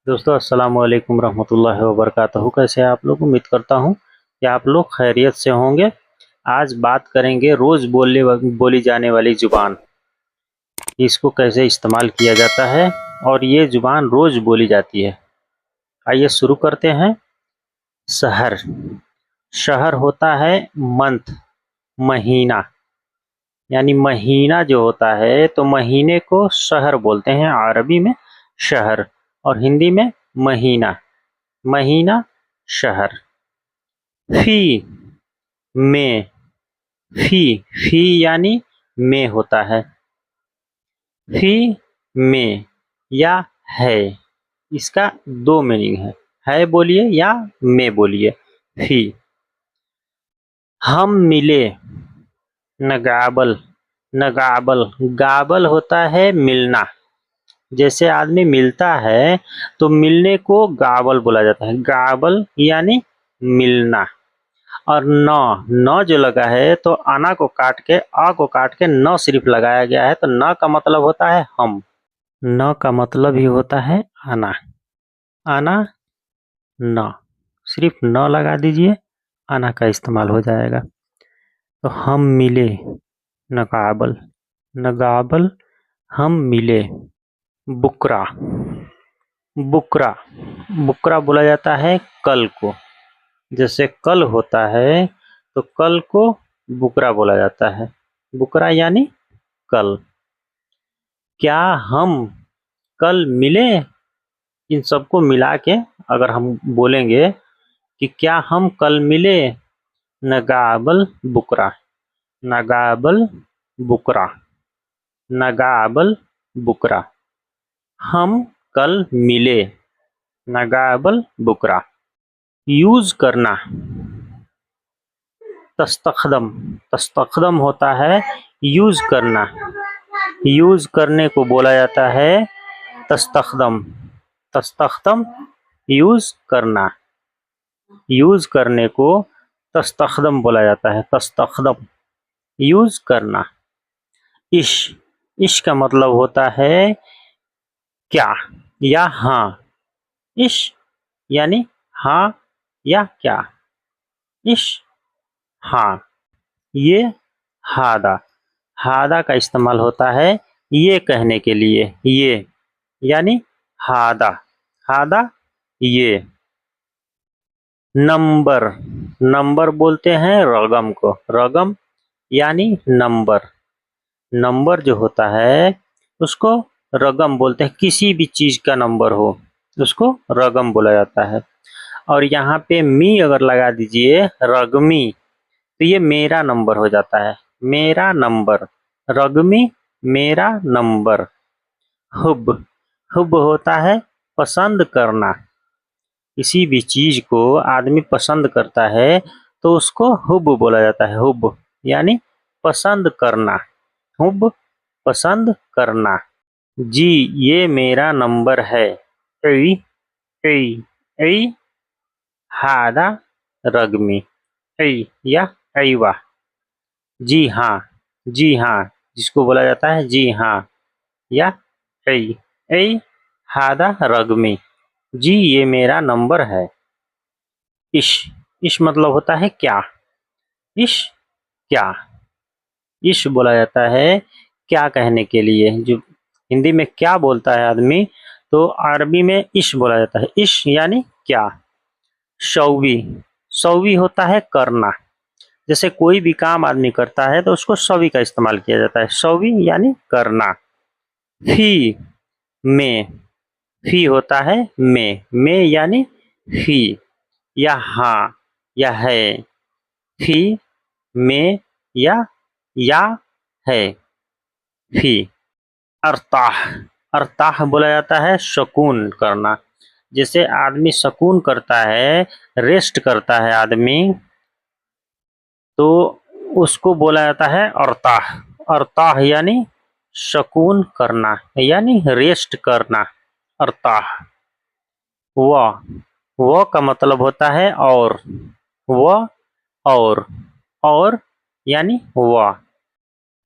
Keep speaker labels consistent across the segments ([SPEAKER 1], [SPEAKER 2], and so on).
[SPEAKER 1] दोस्तों अस्सलाम वालेकुम रहमतुल्लाहि व बरकातहू। कैसे हैं आप लोग? उम्मीद करता हूँ कि आप लोग खैरियत से होंगे। आज बात करेंगे रोज़ बोली जाने वाली ज़ुबान, इसको कैसे इस्तेमाल किया जाता है और ये ज़ुबान रोज़ बोली जाती है। आइए शुरू करते हैं। शहर, शहर होता है मंथ, महीना, यानी महीना जो होता है तो महीने को शहर बोलते हैं अरबी में शहर, और हिंदी में महीना, महीना शहर। फी, में, फी, फी यानी में होता है। फी में या है, इसका दो मीनिंग है बोलिए या में बोलिए। फी। हम मिले, नगाबल, नगाबल, गाबल होता है मिलना। जैसे आदमी मिलता है तो मिलने को गाबल बोला जाता है। गाबल यानी मिलना। और न, न जो लगा है तो आना को काट के, आ को काट के न सिर्फ लगाया गया है, तो न का मतलब होता है हम, न का मतलब ही होता है आना। आना, न, सिर्फ न लगा दीजिए, आना का इस्तेमाल हो जाएगा। तो हम मिले, नकाबल, नगाबल, हम मिले। बुकरा, बुकरा, बुकरा बोला जाता है कल को। जैसे कल होता है तो कल को बुकरा बोला जाता है। बुकरा यानी कल। क्या हम कल मिले, इन सबको मिला के अगर हम बोलेंगे कि क्या हम कल मिले, नगाबल बुकरा, नगाबल बुकरा, नगाबल बुकरा, हम कल मिले, नगाबल बुकरा। यूज करना, तस्तखदम, तस्तखदम होता है यूज करना। यूज करने को बोला जाता है तस्तखदम, तस्तखदम यूज करना। यूज करने को तस्तखदम बोला जाता है, तस्तखदम यूज करना। इश, इश का मतलब होता है क्या या हाँ। इश यानी हाँ या क्या। इश, हाँ। ये हादा, हादा का इस्तेमाल होता है ये कहने के लिए, ये यानी हादा, हादा ये। नंबर, नंबर बोलते हैं रगम को, रगम यानी नंबर। नंबर जो होता है उसको रगम बोलते हैं। किसी भी चीज का नंबर हो उसको रगम बोला जाता है। और यहाँ पे मी अगर लगा दीजिए, रगमी, तो ये मेरा नंबर हो जाता है, मेरा नंबर। रगमी, मेरा नंबर। हुब, हुब होता है पसंद करना। किसी भी चीज को आदमी पसंद करता है तो उसको हुब बोला जाता है। हुब यानी पसंद करना, हुब पसंद करना। जी ये मेरा नंबर है। ऐ, ऐ, ऐ, हादा रगमी, ऐ या ऐवा। जी हाँ, जी हाँ जिसको बोला जाता है जी हाँ, या ऐ, ऐ हादा रगमी, जी ये मेरा नंबर है। इश, इश मतलब होता है क्या। इश, क्या। इश बोला जाता है क्या कहने के लिए। जो हिंदी में क्या बोलता है आदमी, तो अरबी में इश बोला जाता है। इश यानी क्या। शौवी, शौवी होता है करना। जैसे कोई भी काम आदमी करता है तो उसको शौवी का इस्तेमाल किया जाता है। शौवी यानी करना। फी, में, फी होता है में यानी फी या हाँ या है। फी, में या है, फी। अरताह, अरताह बोला जाता है सुकून करना। जैसे आदमी सुकून करता है, रेस्ट करता है आदमी, तो उसको बोला जाता है अरताह। अरताह यानी सुकून करना यानी रेस्ट करना, अरताह। व का मतलब होता है और, व और यानी व।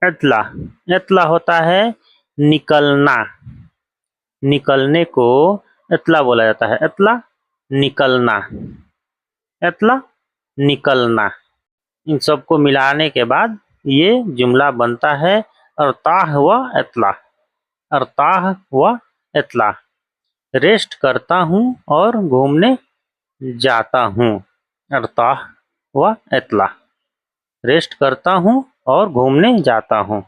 [SPEAKER 1] एतला, एतला होता है निकलना। निकलने को एतला बोला जाता है। एतला निकलना, एतला निकलना। इन सबको मिलाने के बाद ये जुमला बनता है अरताह व एतला, अरताह व एतला। रेस्ट करता हूँ और घूमने जाता हूँ, अरताह व एतला। रेस्ट करता हूँ और घूमने जाता हूँ।